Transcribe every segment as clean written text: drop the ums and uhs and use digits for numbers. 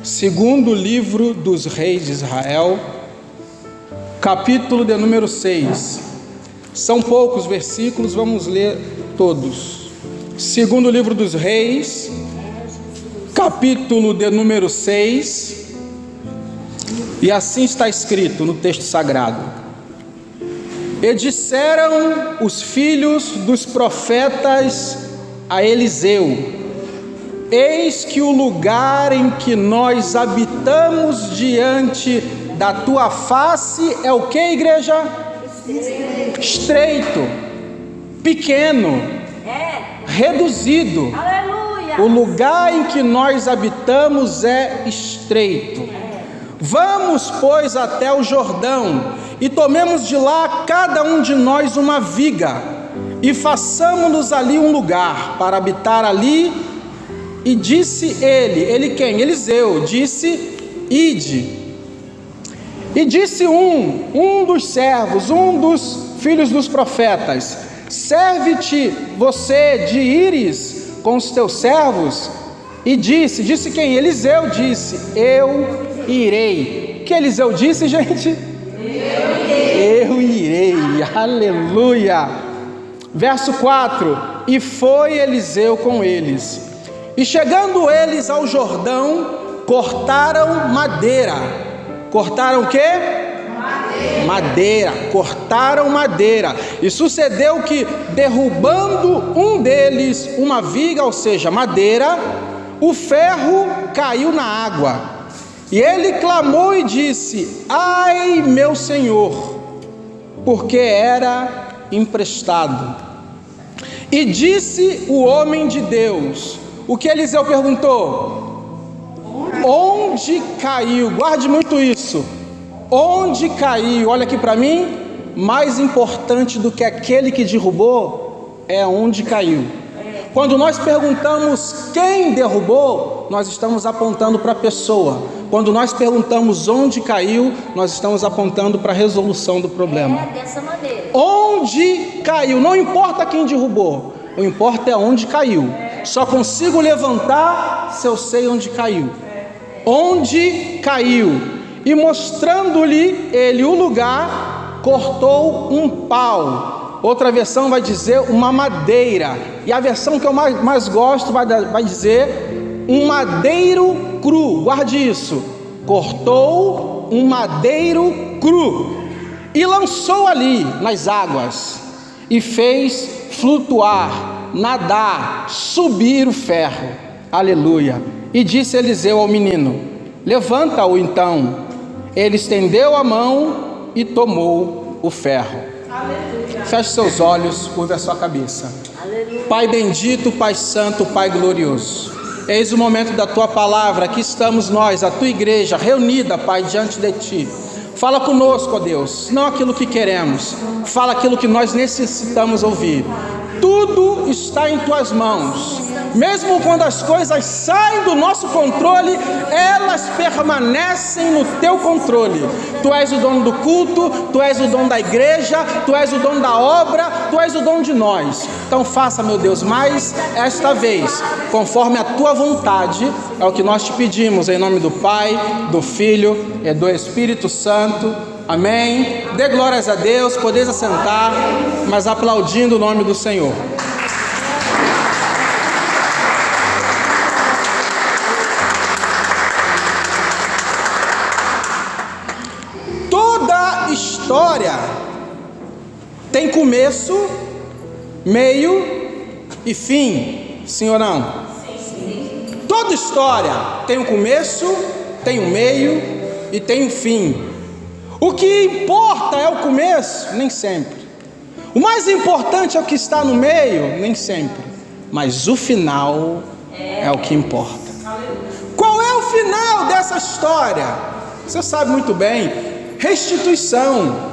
Segundo livro dos reis de Israel, capítulo de número 6. São poucos versículos, vamos ler todos. Segundo livro dos reis, capítulo de número 6. E assim está escrito no texto sagrado: E disseram os filhos dos profetas a Eliseu: Eis que o lugar em que nós habitamos diante da tua face é o que, igreja? Estreito, pequeno, reduzido. Aleluia. O lugar em que nós habitamos é estreito. Vamos, pois, até o Jordão e tomemos de lá cada um de nós uma viga e façamos-nos ali um lugar para habitar ali. E disse ele quem? Eliseu, disse: Ide. E disse um dos servos, um dos filhos dos profetas: Serve-te você de ires com os teus servos? E disse quem? Eliseu disse: Eu irei. O que Eliseu disse, gente? Eu irei. Aleluia. Verso 4: E foi Eliseu com eles. E chegando eles ao Jordão, cortaram madeira. Cortaram o quê? Madeira. Cortaram madeira. E sucedeu que, derrubando um deles uma viga, ou seja, madeira, o ferro caiu na água. E ele clamou e disse: Ai, meu senhor, porque era emprestado. E disse o homem de Deus: O que Eliseu perguntou? Onde caiu? Guarde muito isso. Onde caiu? Olha aqui para mim. Mais importante do que aquele que derrubou é onde caiu. Quando nós perguntamos quem derrubou, nós estamos apontando para a pessoa. Quando nós perguntamos onde caiu, nós estamos apontando para a resolução do problema. Dessa maneira. Onde caiu? Não importa quem derrubou, o importa é onde caiu. Só consigo levantar se eu sei onde caiu. Onde caiu? E mostrando-lhe ele o lugar, cortou um pau. Outra versão vai dizer uma madeira. E a versão que eu mais gosto vai dizer um madeiro cru. Guarde isso. Cortou um madeiro cru. E lançou ali nas águas. E fez flutuar, nadar, subir o ferro. Aleluia. E disse Eliseu ao menino: Levanta-o então. Ele estendeu a mão e tomou o ferro. Aleluia. Feche seus olhos, curve a sua cabeça. Aleluia. Pai bendito, Pai santo, Pai glorioso, eis o momento da tua palavra. Aqui estamos nós, a tua igreja reunida, Pai, diante de ti. Fala conosco, ó Deus, não aquilo que queremos, fala aquilo que nós necessitamos ouvir. Tudo está em tuas mãos. Mesmo quando as coisas saem do nosso controle, elas permanecem no teu controle. Tu és o dono do culto, tu és o dono da igreja, tu és o dono da obra, tu és o dono de nós. Então faça, meu Deus, mais esta vez, conforme a tua vontade, é o que nós te pedimos, em nome do Pai, do Filho e do Espírito Santo. Amém. Dê glórias a Deus, podeis assentar, mas aplaudindo o nome do Senhor. Toda história tem começo, meio e fim, sim ou não? Sim. Toda história tem um começo, tem um meio e tem um fim. O que importa é o começo? Nem sempre. O mais importante é o que está no meio? Nem sempre. Mas o final é o que importa. Qual é o final dessa história? Você sabe muito bem. Restituição,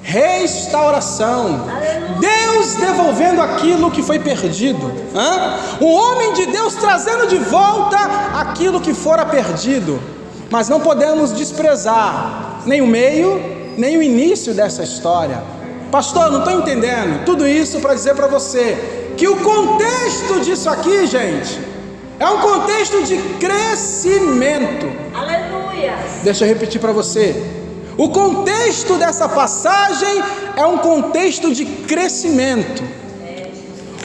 restauração, Deus devolvendo aquilo que foi perdido. O homem de Deus trazendo de volta aquilo que fora perdido. Mas não podemos desprezar nem o meio, nem o início dessa história. Pastor, não estou entendendo. Tudo isso para dizer para você que o contexto disso aqui, gente, É um contexto de crescimento. Aleluia. Deixa eu repetir para você. O contexto dessa passagem é um contexto de crescimento.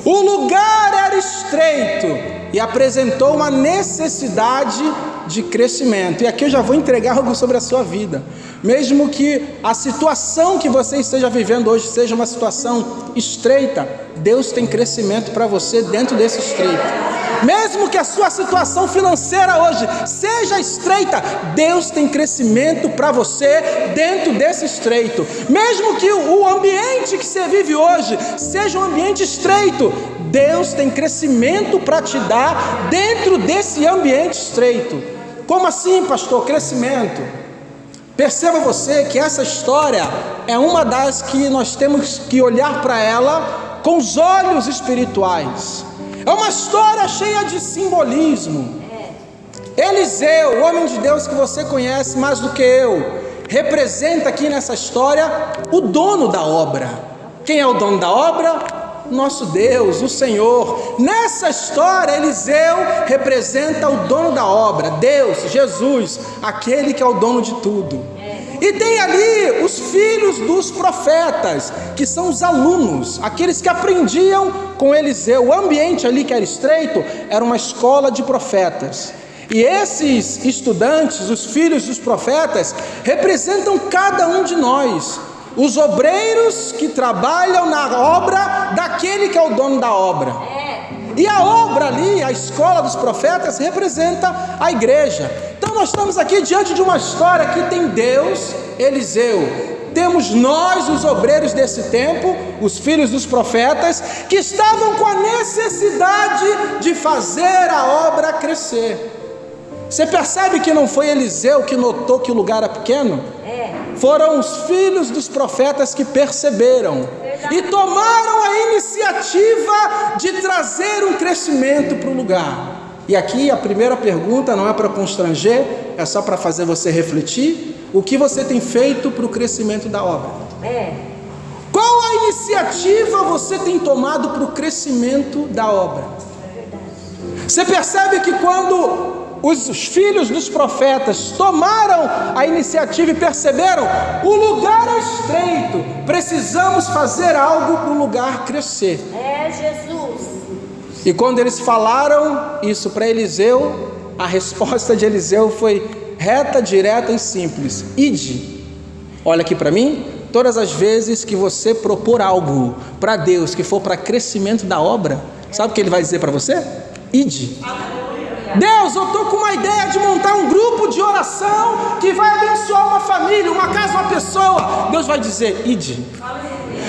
O lugar era estreito e apresentou uma necessidade de crescimento. E aqui eu já vou entregar algo sobre a sua vida. Mesmo que a situação que você esteja vivendo hoje seja uma situação estreita, Deus tem crescimento para você dentro desse estreito. Mesmo que a sua situação financeira hoje seja estreita, Deus tem crescimento para você dentro desse estreito. Mesmo que o ambiente que você vive hoje seja um ambiente estreito, Deus tem crescimento para te dar dentro desse ambiente estreito. Como assim, pastor? Crescimento. Perceba você que essa história é uma das que nós temos que olhar para ela com os olhos espirituais. É uma história cheia de simbolismo. Eliseu, o homem de Deus que você conhece mais do que eu, representa aqui nessa história o dono da obra. Quem é o dono da obra? Nosso Deus, o Senhor. Nessa história, Eliseu representa o dono da obra, Deus, Jesus, aquele que é o dono de tudo. E tem ali os filhos dos profetas, que são os alunos, aqueles que aprendiam com Eliseu. O ambiente ali que era estreito era uma escola de profetas. E esses estudantes, os filhos dos profetas, representam cada um de nós, os obreiros que trabalham na obra daquele que é o dono da obra. E a obra ali, a escola dos profetas, representa a igreja. Então nós estamos aqui diante de uma história que tem Deus, Eliseu. Temos nós, os obreiros desse tempo, os filhos dos profetas, que estavam com a necessidade de fazer a obra crescer. Você percebe que não foi Eliseu que notou que o lugar era pequeno? Foram os filhos dos profetas que perceberam e tomaram a iniciativa de trazer um crescimento para o lugar. E aqui a primeira pergunta não é para constranger, é só para fazer você refletir. O que você tem feito para o crescimento da obra? Qual a iniciativa você tem tomado para o crescimento da obra? Você percebe que quando os filhos dos profetas tomaram a iniciativa e perceberam, o lugar é estreito, precisamos fazer algo para o lugar crescer. Jesus. E quando eles falaram isso para Eliseu, a resposta de Eliseu foi reta, direta e simples: ide. Olha aqui para mim, todas as vezes que você propor algo para Deus que for para crescimento da obra, sabe o que ele vai dizer para você? Ide. Deus, eu estou com uma ideia de montar um grupo de oração que vai abençoar uma família, uma casa, uma pessoa. Deus vai dizer, ide.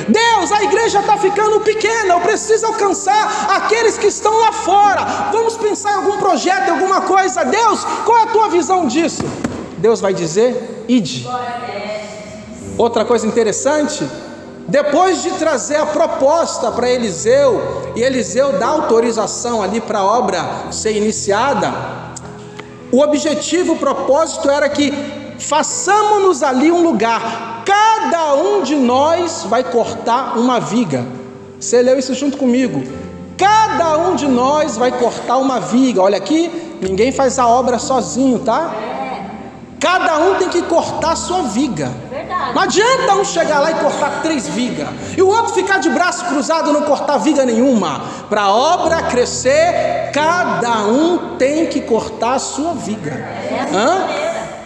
Deus, a igreja está ficando pequena, eu preciso alcançar aqueles que estão lá fora. Vamos pensar em algum projeto, alguma coisa. Deus, qual é a tua visão disso? Deus vai dizer, ide. Outra coisa interessante, depois de trazer a proposta para Eliseu, e Eliseu dá autorização ali para a obra ser iniciada, o objetivo, o propósito era que façamos ali um lugar, cada um de nós vai cortar uma viga. Você leu isso junto comigo? Cada um de nós vai cortar uma viga. Olha aqui, ninguém faz a obra sozinho, tá? Cada um tem que cortar a sua viga. Não adianta um chegar lá e cortar 3 vigas e o outro ficar de braço cruzado e não cortar viga nenhuma. Para a obra crescer, cada um tem que cortar a sua viga.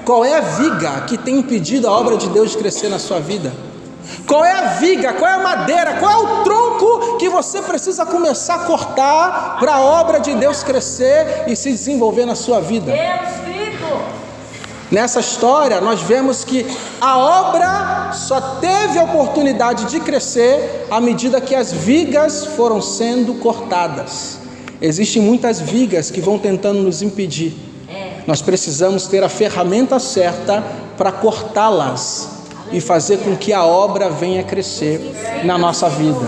Qual é a viga que tem impedido a obra de Deus de crescer na sua vida? Qual é a viga, qual é a madeira, qual é o tronco que você precisa começar a cortar para a obra de Deus crescer e se desenvolver na sua vida? Nessa história nós vemos que a obra só teve a oportunidade de crescer à medida que as vigas foram sendo cortadas. Existem muitas vigas que vão tentando nos impedir. Nós precisamos ter a ferramenta certa para cortá-las e fazer com que a obra venha crescer na nossa vida.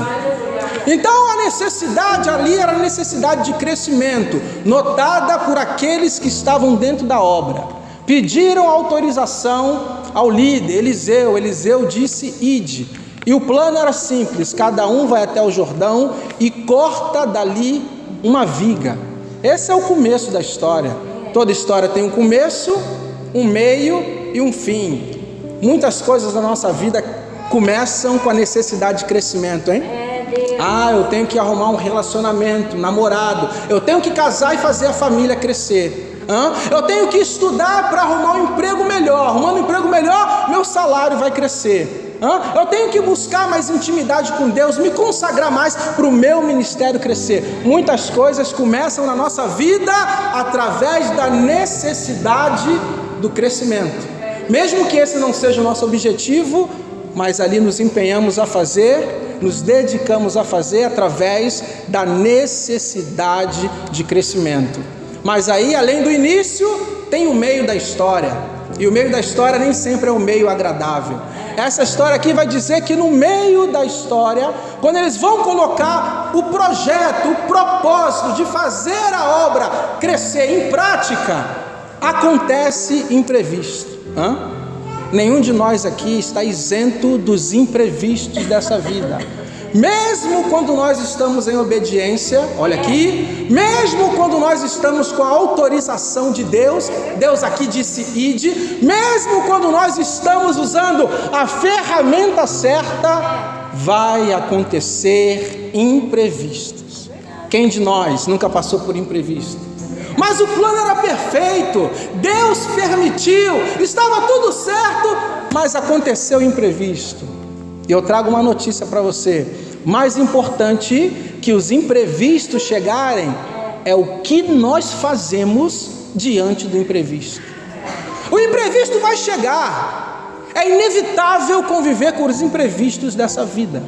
Então a necessidade ali era a necessidade de crescimento, notada por aqueles que estavam dentro da obra. Pediram autorização ao líder, Eliseu. Eliseu disse, ide. E o plano era simples, cada um vai até o Jordão e corta dali uma viga. Esse é o começo da história. Toda história tem um começo, um meio e um fim. Muitas coisas da nossa vida começam com a necessidade de crescimento, hein? Eu tenho que arrumar um relacionamento, namorado. Eu tenho que casar e fazer a família crescer. Eu tenho que estudar para arrumar um emprego melhor. Arrumando um emprego melhor, meu salário vai crescer. Eu tenho que buscar mais intimidade com Deus, me consagrar mais para o meu ministério crescer. Muitas coisas começam na nossa vida através da necessidade do crescimento. Mesmo que esse não seja o nosso objetivo, mas ali nos empenhamos a fazer, nos dedicamos a fazer através da necessidade de crescimento. Mas aí, além do início, tem o meio da história. E o meio da história nem sempre é o meio agradável. Essa história aqui vai dizer que no meio da história, quando eles vão colocar o projeto, o propósito de fazer a obra crescer em prática, acontece imprevisto. Nenhum de nós aqui está isento dos imprevistos dessa vida. Mesmo quando nós estamos em obediência, olha aqui, mesmo quando nós estamos com a autorização de Deus, Deus aqui disse ide, mesmo quando nós estamos usando a ferramenta certa, vai acontecer imprevistos. Quem de nós nunca passou por imprevisto? Mas o plano era perfeito, Deus permitiu, estava tudo certo, mas aconteceu imprevisto. E eu trago uma notícia para você: mais importante que os imprevistos chegarem é o que nós fazemos diante do imprevisto. O imprevisto vai chegar, é inevitável conviver com os imprevistos dessa vida,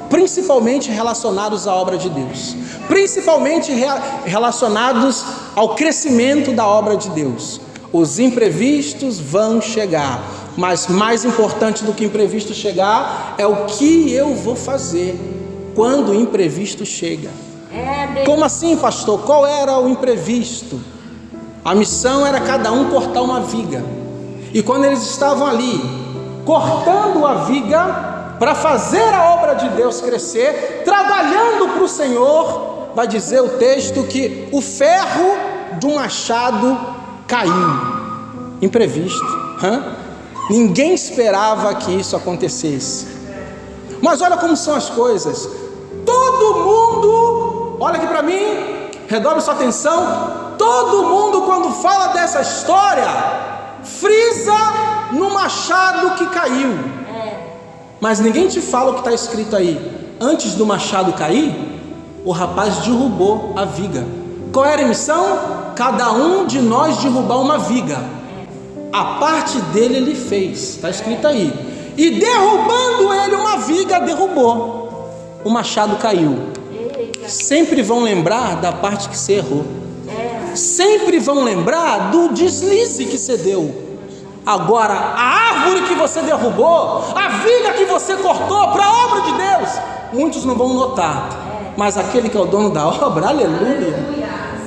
principalmente relacionados à obra de Deus, principalmente relacionados ao crescimento da obra de Deus. Os imprevistos vão chegar, mas mais importante do que o imprevisto chegar é o que eu vou fazer quando o imprevisto chega. Como assim, pastor? Qual era o imprevisto? A missão era cada um cortar uma viga, e quando eles estavam ali cortando a viga para fazer a obra de Deus crescer, trabalhando para o Senhor, vai dizer o texto que o ferro do machado caiu. Imprevisto. Ninguém esperava que isso acontecesse. Mas olha como são as coisas. Todo mundo, olha aqui para mim, redobre sua atenção. Todo mundo, quando fala dessa história, frisa no machado que caiu. Mas ninguém te fala o que está escrito aí. Antes do machado cair, o rapaz derrubou a viga. Qual era a missão? Cada um de nós derrubar uma viga. A parte dele ele fez, está escrito aí. E derrubando ele uma viga, derrubou. O machado caiu. Sempre vão lembrar da parte que você errou. Sempre vão lembrar do deslize que você deu. Agora, a árvore que você derrubou, a viga que você cortou para a obra de Deus, muitos não vão notar. Mas aquele que é o dono da obra, aleluia,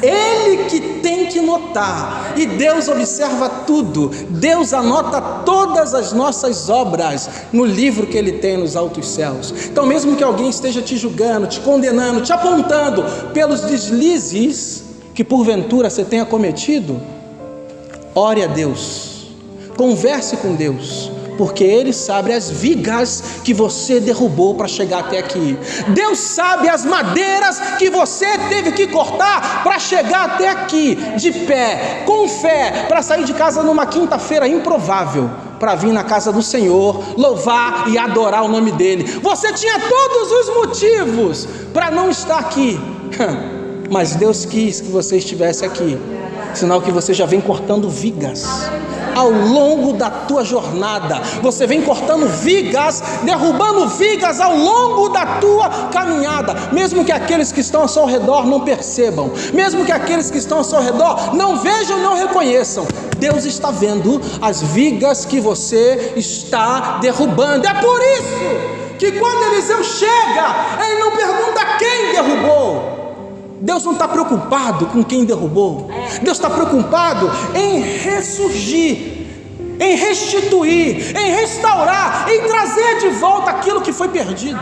ele que tem que notar. E Deus observa tudo. Deus anota todas as nossas obras no livro que Ele tem nos altos céus. Então mesmo que alguém esteja te julgando, te condenando, te apontando pelos deslizes que porventura você tenha cometido, ore a Deus, converse com Deus, porque Ele sabe as vigas que você derrubou para chegar até aqui. Deus sabe as madeiras que você teve que cortar para chegar até aqui, de pé, com fé, para sair de casa numa quinta-feira improvável, para vir na casa do Senhor, louvar e adorar o nome dEle. Você tinha todos os motivos para não estar aqui, mas Deus quis que você estivesse aqui, sinal que você já vem cortando vigas. Ao longo da tua jornada, você vem cortando vigas, derrubando vigas ao longo da tua caminhada, mesmo que aqueles que estão ao seu redor não percebam, mesmo que aqueles que estão ao seu redor não vejam, não reconheçam, Deus está vendo as vigas que você está derrubando. É por isso que quando Eliseu chega, ele não pergunta quem derrubou. Deus não está preocupado com quem derrubou. Deus está preocupado em ressurgir, em restituir, em restaurar, em trazer de volta aquilo que foi perdido.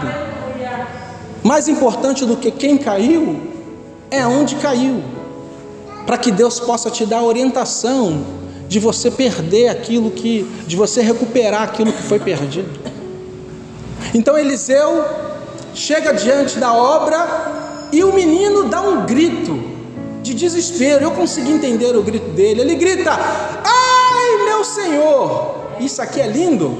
Mais importante do que quem caiu é onde caiu. para que Deus possa te dar a orientação de você perder de você recuperar aquilo que foi perdido. Então Eliseu chega diante da obra e o menino dá um grito de desespero. Eu consegui entender o grito dele. Ele grita: ai, meu Senhor! Isso aqui é lindo,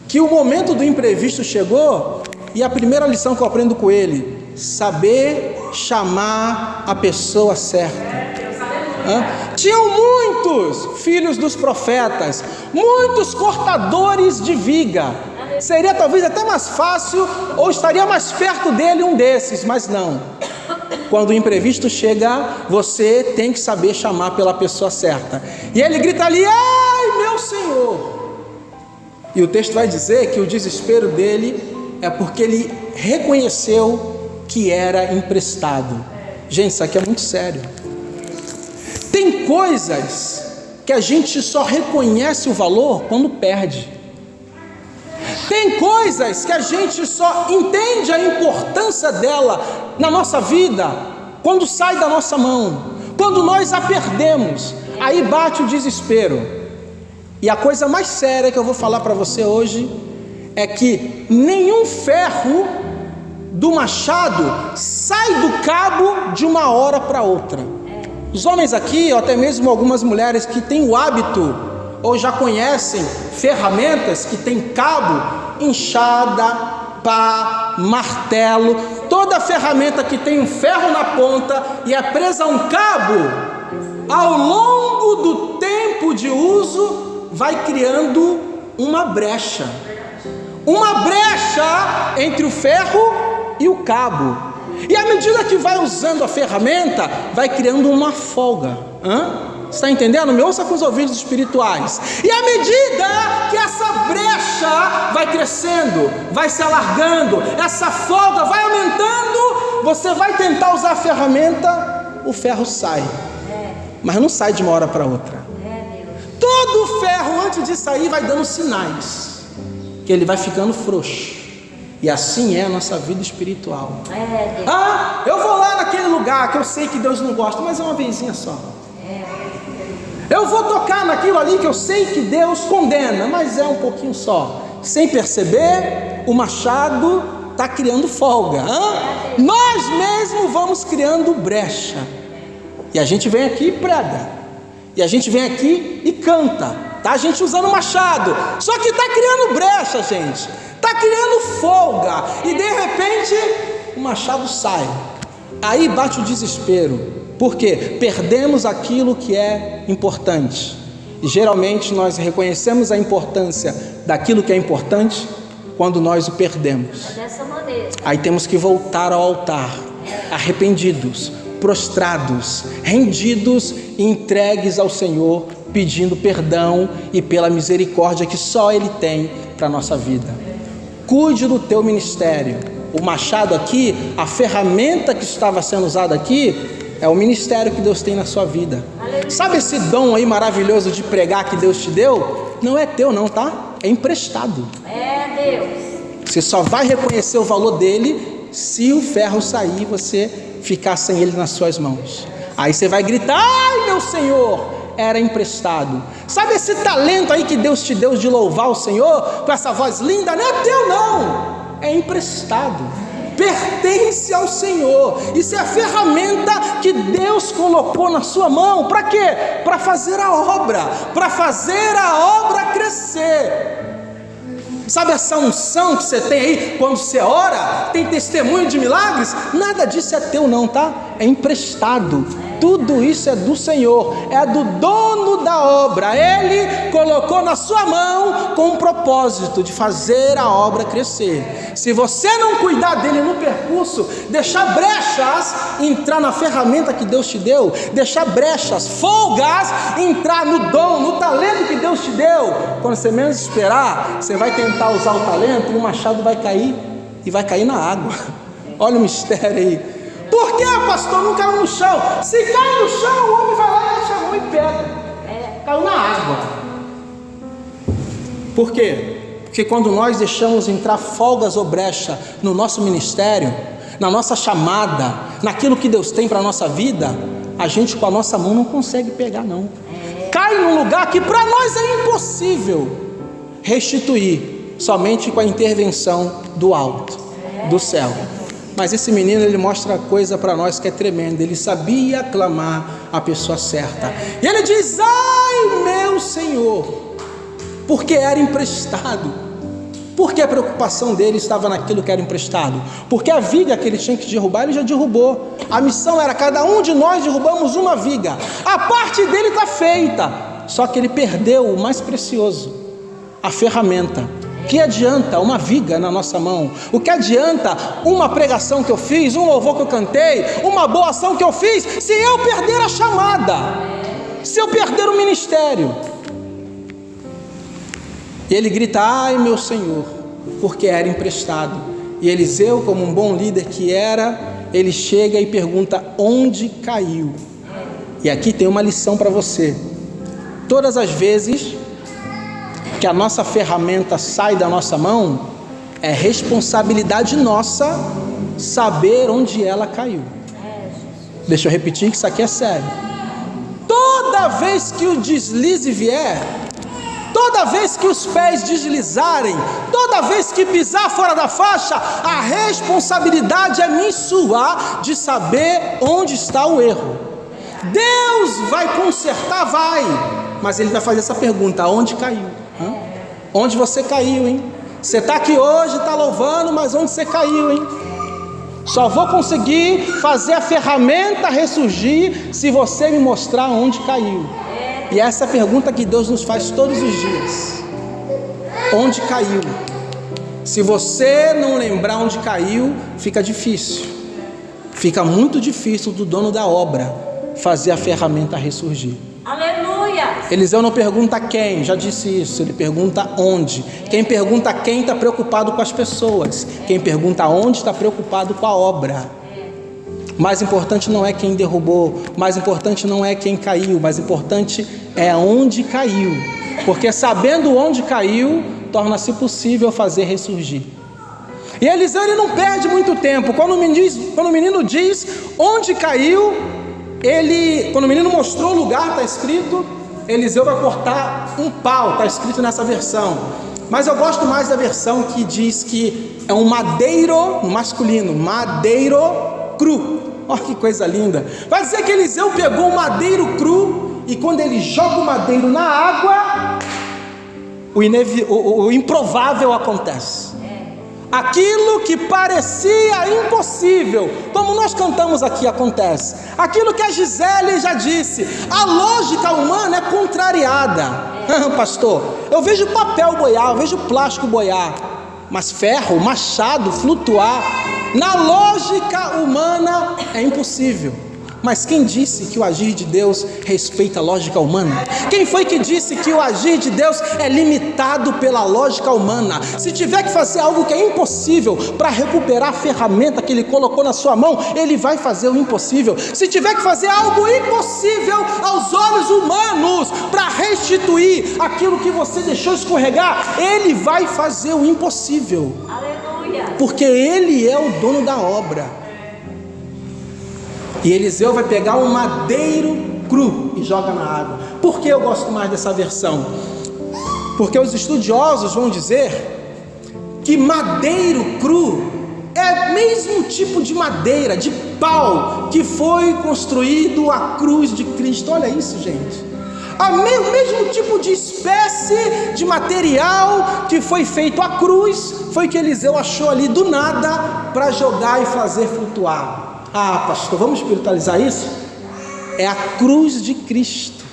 que o momento do imprevisto chegou, e a primeira lição que eu aprendo com ele: saber chamar a pessoa certa. Tinham muitos filhos dos profetas, muitos cortadores de viga. Seria talvez até mais fácil, ou estaria mais perto dele um desses, mas não. Quando o imprevisto chega, você tem que saber chamar pela pessoa certa. E ele grita ali: ai, meu Senhor! E o texto vai dizer que o desespero dele é porque ele reconheceu que era emprestado. Gente, isso aqui é muito sério. Tem coisas que a gente só reconhece o valor quando perde. Tem coisas que a gente só entende a importância dela na nossa vida quando sai da nossa mão, quando nós a perdemos. Aí bate o desespero. E a coisa mais séria que eu vou falar para você hoje é que nenhum ferro do machado sai do cabo de uma hora para outra. Os homens aqui, ou até mesmo algumas mulheres que têm o hábito ou já conhecem ferramentas que tem cabo, enxada, pá, martelo, toda ferramenta que tem um ferro na ponta e é presa a um cabo, ao longo do tempo de uso vai criando uma brecha entre o ferro e o cabo. E à medida que vai usando a ferramenta, vai criando uma folga. Você está entendendo? Me ouça com os ouvidos espirituais. E à medida que essa brecha vai crescendo, vai se alargando, essa folga vai aumentando, você vai tentar usar a ferramenta, o ferro sai. Mas não sai de uma hora para outra. Todo ferro, antes de sair, vai dando sinais que ele vai ficando frouxo. E assim é a nossa vida espiritual. Eu vou lá naquele lugar que eu sei que Deus não gosta, mas é uma vezinha só. Eu vou tocar naquilo ali que eu sei que Deus condena, mas é um pouquinho só. Sem perceber, o machado está criando folga. Nós mesmos vamos criando brecha. E a gente vem aqui e prega. E a gente vem aqui e canta. Tá? A gente usando o machado. Só que está criando brecha, gente. Está criando folga. E de repente, o machado sai. Aí bate o desespero. Por quê? Perdemos aquilo que é importante. E geralmente nós reconhecemos a importância daquilo que é importante quando nós o perdemos. Dessa maneira. Aí temos que voltar ao altar, arrependidos, prostrados, rendidos e entregues ao Senhor, pedindo perdão e pela misericórdia que só Ele tem para a nossa vida. Cuide do teu ministério. O machado aqui, a ferramenta que estava sendo usada aqui, é o ministério que Deus tem na sua vida. Sabe esse dom aí maravilhoso de pregar que Deus te deu? Não é teu não, tá? É emprestado. Deus. Você só vai reconhecer o valor dele se o ferro sair e você ficar sem ele nas suas mãos. Aí você vai gritar: ai, meu Senhor, era emprestado. Sabe esse talento aí que Deus te deu de louvar o Senhor com essa voz linda? Não é teu não, é emprestado. Pertence ao Senhor. Isso é a ferramenta que Deus colocou na sua mão. Para quê? Para fazer a obra. Para fazer a obra crescer. Sabe essa unção que você tem aí quando você ora? Tem testemunho de milagres? Nada disso é teu não, tá? É emprestado. Tudo isso é do Senhor, é do dono da obra. Ele colocou na sua mão com o propósito de fazer a obra crescer. Se você não cuidar dele no percurso, deixar brechas, entrar na ferramenta que Deus te deu, deixar brechas, folgas, entrar no dom, no talento que Deus te deu, quando você menos esperar, você vai tentar usar o talento e o machado vai cair, e vai cair na água. Olha o mistério aí. Por que, pastor, não caiu no chão? Se cai no chão, o homem vai lá e acha a mão e pega. Caiu na água. Por quê? Porque quando nós deixamos entrar folgas ou brecha no nosso ministério, na nossa chamada, naquilo que Deus tem para a nossa vida, a gente com a nossa mão não consegue pegar não. Cai num lugar que para nós é impossível restituir, somente com a intervenção do alto, do céu. Mas esse menino, ele mostra coisa para nós que é tremenda. Ele sabia clamar a pessoa certa. E ele diz: ai meu Senhor, porque era emprestado. Porque a preocupação dele estava naquilo que era emprestado. Porque a viga que ele tinha que derrubar, ele já derrubou. A missão era: cada um de nós derrubamos uma viga. A parte dele está feita. Só que ele perdeu o mais precioso, a ferramenta. O que adianta uma viga na nossa mão? O que adianta uma pregação que eu fiz, um louvor que eu cantei, uma boa ação que eu fiz, se eu perder a chamada, se eu perder o ministério? E ele grita: ai meu Senhor, porque era emprestado. E Eliseu, como um bom líder que era, ele chega e pergunta: onde caiu? E aqui tem uma lição para você. Todas as vezes que a nossa ferramenta sai da nossa mão, é responsabilidade nossa saber onde ela caiu. Deixa eu repetir que isso aqui é sério. Toda vez que o deslize vier, toda vez que os pés deslizarem, toda vez que pisar fora da faixa, a responsabilidade é minha e sua de saber onde está o erro. Deus vai consertar, vai, mas Ele vai fazer essa pergunta: onde caiu? Onde você caiu, hein? Você está aqui hoje, está louvando, mas onde você caiu, hein? Só vou conseguir fazer a ferramenta ressurgir se você me mostrar onde caiu. E essa é a pergunta que Deus nos faz todos os dias: onde caiu? Se você não lembrar onde caiu, fica difícil. Fica muito difícil do dono da obra fazer a ferramenta ressurgir. Aleluia! Eliseu não pergunta quem, já disse isso, ele pergunta onde. Quem pergunta quem está preocupado com as pessoas. Quem pergunta onde está preocupado com a obra. Mais importante não é quem derrubou, mais importante não é quem caiu, mais importante é onde caiu. Porque sabendo onde caiu, torna-se possível fazer ressurgir. E Eliseu, ele não perde muito tempo. Quando o menino diz onde caiu, quando o menino mostrou o lugar, está escrito, Eliseu vai cortar um pau, está escrito nessa versão. Mas eu gosto mais da versão que diz que é um madeiro, no masculino, madeiro cru. Olha que coisa linda. Vai dizer que Eliseu pegou um madeiro cru, e quando ele joga o madeiro na água, o improvável acontece. Aquilo que parecia impossível, como nós cantamos aqui, acontece. Aquilo que a Gisele já disse, a lógica humana é contrariada. Pastor, eu vejo papel boiar, eu vejo plástico boiar, mas ferro, machado, flutuar, na lógica humana é impossível. Mas quem disse que o agir de Deus respeita a lógica humana? Quem foi que disse que o agir de Deus é limitado pela lógica humana? Se tiver que fazer algo que é impossível para recuperar a ferramenta que Ele colocou na sua mão, Ele vai fazer o impossível. Se tiver que fazer algo impossível aos olhos humanos para restituir aquilo que você deixou escorregar, Ele vai fazer o impossível. Aleluia! Porque Ele é o dono da obra. E Eliseu vai pegar um madeiro cru e joga na água. Por que eu gosto mais dessa versão? Porque os estudiosos vão dizer que madeiro cru é o mesmo tipo de madeira, de pau, que foi construído a cruz de Cristo. Olha isso, gente. O mesmo tipo de espécie de material que foi feito a cruz, foi que Eliseu achou ali do nada para jogar e fazer flutuar. Ah, pastor, vamos espiritualizar isso? É a cruz de Cristo.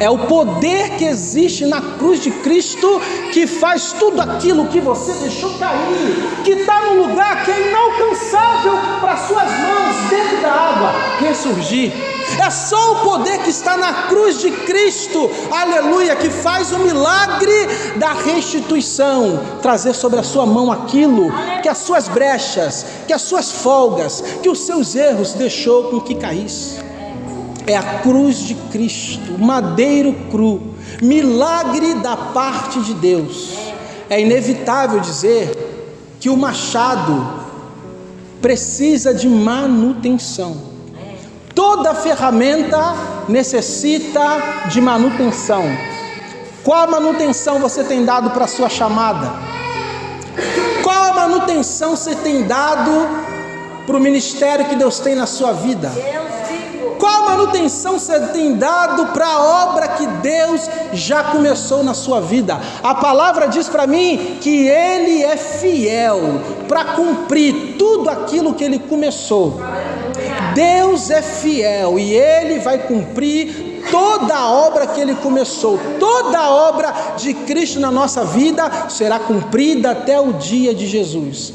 É o poder que existe na cruz de Cristo que faz tudo aquilo que você deixou cair, que está num lugar que é inalcançável para suas mãos dentro da água, ressurgir. É só o poder que está na cruz de Cristo, aleluia, que faz o milagre da restituição, trazer sobre a sua mão aquilo que as suas brechas, que as suas folgas, que os seus erros deixou com que caísse. É a cruz de Cristo, madeiro cru, milagre da parte de Deus. É inevitável dizer que o machado precisa de manutenção. Toda ferramenta necessita de manutenção. Qual manutenção você tem dado para a sua chamada? Qual a manutenção você tem dado para o ministério que Deus tem na sua vida? Qual manutenção você tem dado para a obra que Deus já começou na sua vida? A palavra diz para mim que Ele é fiel para cumprir tudo aquilo que Ele começou. Deus é fiel e Ele vai cumprir toda a obra que Ele começou. Toda a obra de Cristo na nossa vida será cumprida até o dia de Jesus.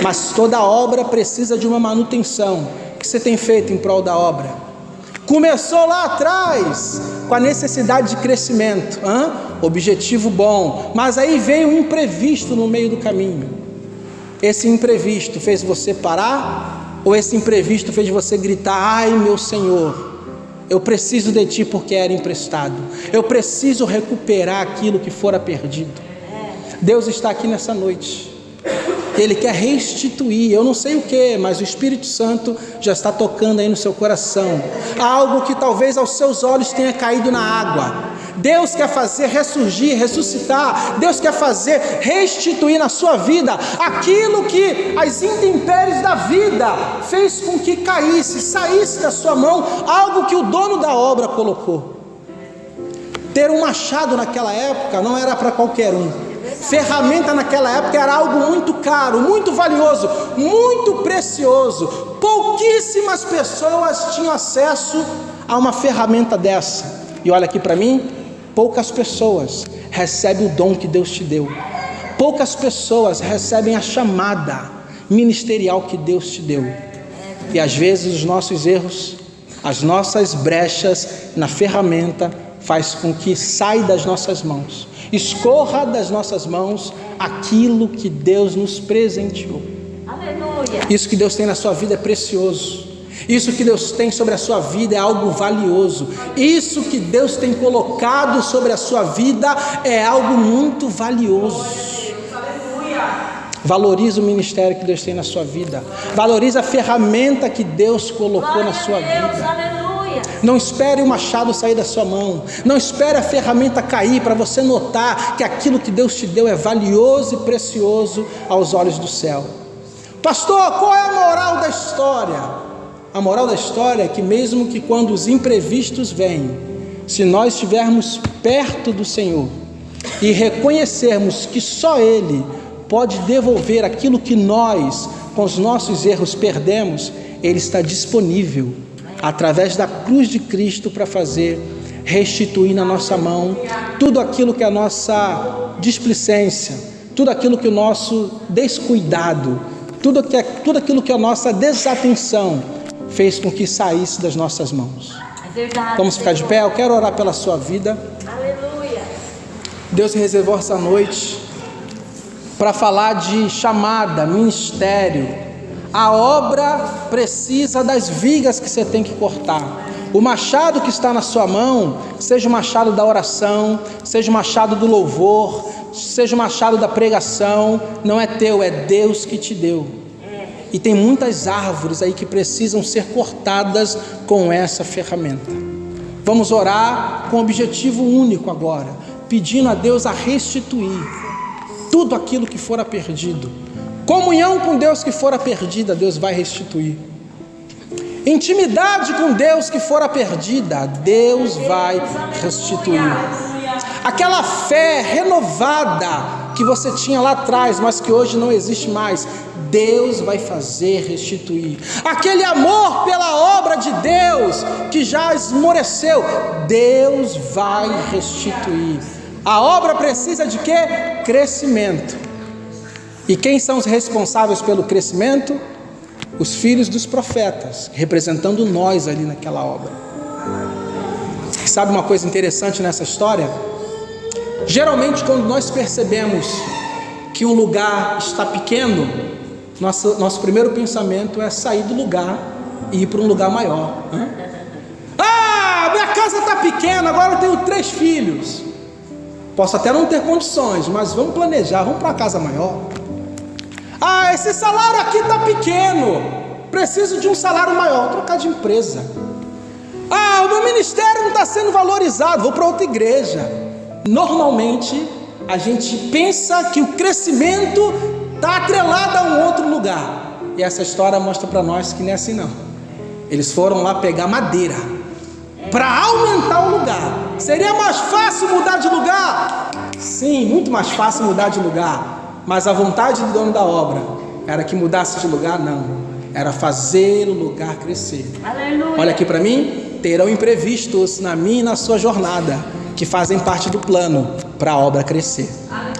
Mas toda obra precisa de uma manutenção. O que você tem feito em prol da obra? Começou lá atrás com a necessidade de crescimento, objetivo bom, mas aí veio um imprevisto no meio do caminho. Esse imprevisto fez você parar? Ou esse imprevisto fez você gritar: ai meu Senhor, eu preciso de Ti porque era emprestado, eu preciso recuperar aquilo que fora perdido? Deus está aqui nessa noite. Ele quer restituir, eu não sei o que, mas o Espírito Santo já está tocando aí no seu coração, algo que talvez aos seus olhos tenha caído na água. Deus quer fazer ressurgir, ressuscitar. Deus quer fazer restituir na sua vida aquilo que as intempéries da vida fez com que caísse, saísse da sua mão, algo que o dono da obra colocou. Ter um machado naquela época não era para qualquer um. Ferramenta naquela época era algo muito caro, muito valioso, muito precioso. Pouquíssimas pessoas tinham acesso a uma ferramenta dessa. E olha aqui para mim, poucas pessoas recebem o dom que Deus te deu. Poucas pessoas recebem a chamada ministerial que Deus te deu. E às vezes os nossos erros, as nossas brechas na ferramenta faz com que saia das nossas mãos, escorra das nossas mãos aquilo que Deus nos presenteou. Aleluia. Isso que Deus tem na sua vida é precioso. Isso que Deus tem sobre a sua vida é algo valioso. Isso que Deus tem colocado sobre a sua vida é algo muito valioso. Valorize o ministério que Deus tem na sua vida. Valorize a ferramenta que Deus colocou na sua vida. Não espere o machado sair da sua mão. Não espere a ferramenta cair para você notar que aquilo que Deus te deu é valioso e precioso aos olhos do céu. Pastor, qual é a moral da história? A moral da história é que mesmo que quando os imprevistos vêm, se nós estivermos perto do Senhor e reconhecermos que só Ele pode devolver aquilo que nós, com os nossos erros, perdemos, Ele está disponível através da cruz de Cristo para fazer restituir na nossa mão tudo aquilo que é a nossa displicência, tudo aquilo que o nosso descuidado, tudo aquilo que a nossa desatenção fez com que saísse das nossas mãos. É verdade. Vamos ficar de pé? Eu quero orar pela sua vida. Aleluia. Deus reservou essa noite para falar de chamada, ministério. A obra precisa das vigas que você tem que cortar. O machado que está na sua mão, seja o machado da oração, seja o machado do louvor, seja o machado da pregação, não é teu, é Deus que te deu. E tem muitas árvores aí que precisam ser cortadas com essa ferramenta. Vamos orar com um objetivo único agora, pedindo a Deus a restituir tudo aquilo que fora perdido. Comunhão com Deus que fora perdida, Deus vai restituir. Intimidade com Deus que fora perdida, Deus vai restituir. Aquela fé renovada que você tinha lá atrás, mas que hoje não existe mais, Deus vai fazer restituir. Aquele amor pela obra de Deus que já esmoreceu, Deus vai restituir. A obra precisa de quê? Crescimento. E quem são os responsáveis pelo crescimento? Os filhos dos profetas, representando nós ali naquela obra. Sabe uma coisa interessante nessa história? Geralmente quando nós percebemos que um lugar está pequeno, nosso primeiro pensamento é sair do lugar e ir para um lugar maior. Minha casa está pequena, agora eu tenho 3 filhos. Posso até não ter condições, mas vamos planejar, vamos para uma casa maior. Esse salário aqui está pequeno, preciso de um salário maior, trocar de empresa. Mas o meu ministério não está sendo valorizado, vou para outra igreja. Normalmente a gente pensa que o crescimento está atrelado a um outro lugar, e essa história mostra para nós que não é assim não. Eles foram lá pegar madeira para aumentar o lugar. Seria mais fácil mudar de lugar? Sim, muito mais fácil mudar de lugar, mas a vontade do dono da obra era que mudasse de lugar? Não, era fazer o lugar crescer. Aleluia. Olha aqui para mim, terão imprevistos na minha e na sua jornada, que fazem parte do plano para a obra crescer.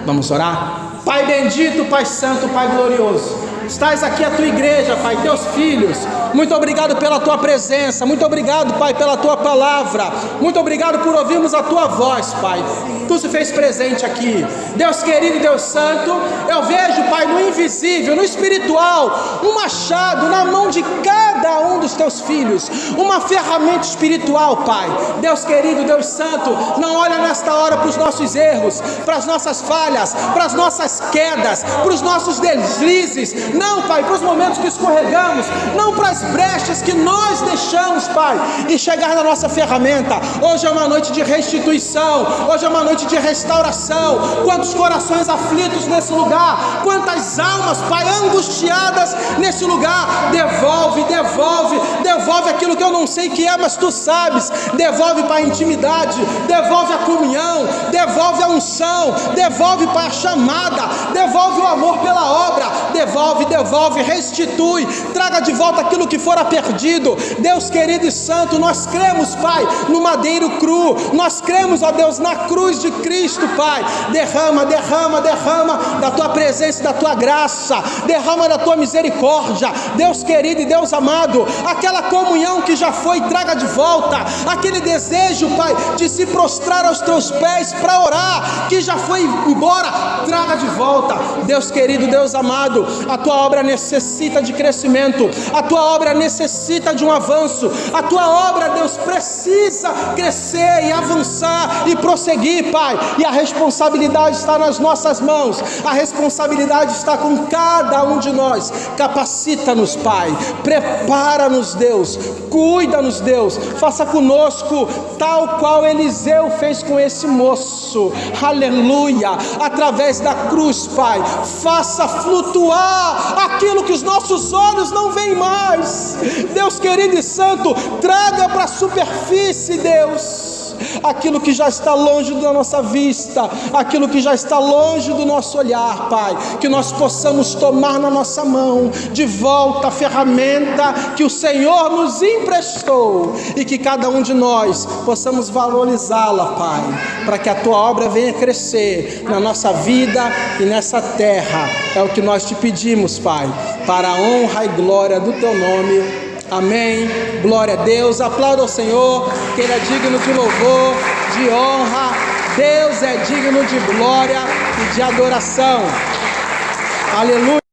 Vamos orar? Pai bendito, Pai santo, Pai glorioso, estás aqui a tua igreja, Pai, teus filhos. Muito obrigado pela tua presença, muito obrigado, Pai, pela tua palavra, muito obrigado por ouvirmos a tua voz, Pai. Tu se fez presente aqui, Deus querido e Deus santo. Eu vejo, Pai, no invisível, no espiritual, um machado na mão de cada um dos teus filhos, uma ferramenta espiritual, Pai. Deus querido, Deus santo, não olha nesta hora para os nossos erros, para as nossas falhas, para as nossas quedas, para os nossos deslizes, não, Pai, para os momentos que escorregamos, não para as brechas que nós deixamos, Pai, e chegar na nossa ferramenta. Hoje é uma noite de restituição, hoje é uma noite de restauração. Quantos corações aflitos nesse lugar, quantas almas, Pai, angustiadas nesse lugar. Devolve, devolve, devolve aquilo que eu não sei que é, mas Tu sabes. Devolve, Pai, a intimidade, devolve a comunhão, devolve a unção, devolve, Pai, a chamada, devolve o amor pela obra, devolve, devolve, restitui, traga de volta aquilo que fora perdido. Deus querido e santo, nós cremos, Pai, no madeiro cru, nós cremos, ó Deus, na cruz de Cristo, Pai. Derrama, derrama, derrama da Tua presença e da Tua graça, derrama da Tua misericórdia, Deus querido e Deus amado. Aquela comunhão que já foi, traga de volta. Aquele desejo, Pai, de se prostrar aos Teus pés para orar, que já foi embora, traga de volta. Deus querido, Deus amado, a Tua obra necessita de crescimento, a Tua obra necessita de um avanço, a Tua obra, Deus, precisa crescer e avançar e prosseguir, Pai, e a responsabilidade está nas nossas mãos, a responsabilidade está com cada um de nós. Capacita-nos, Pai, prepara-nos, Deus, cuida-nos, Deus, faça conosco tal qual Eliseu fez com esse moço, aleluia, através da cruz, Pai, faça flutuar aquilo que os nossos olhos não veem mais. Deus querido e santo, traga para a superfície, Deus, aquilo que já está longe da nossa vista, aquilo que já está longe do nosso olhar, Pai, que nós possamos tomar na nossa mão de volta a ferramenta que o Senhor nos emprestou, e que cada um de nós possamos valorizá-la, Pai, para que a Tua obra venha crescer na nossa vida e nessa terra. É o que nós te pedimos, Pai, para a honra e glória do Teu nome. Amém, glória a Deus. Aplauda ao Senhor, que Ele é digno de louvor, de honra. Deus é digno de glória e de adoração. Aleluia.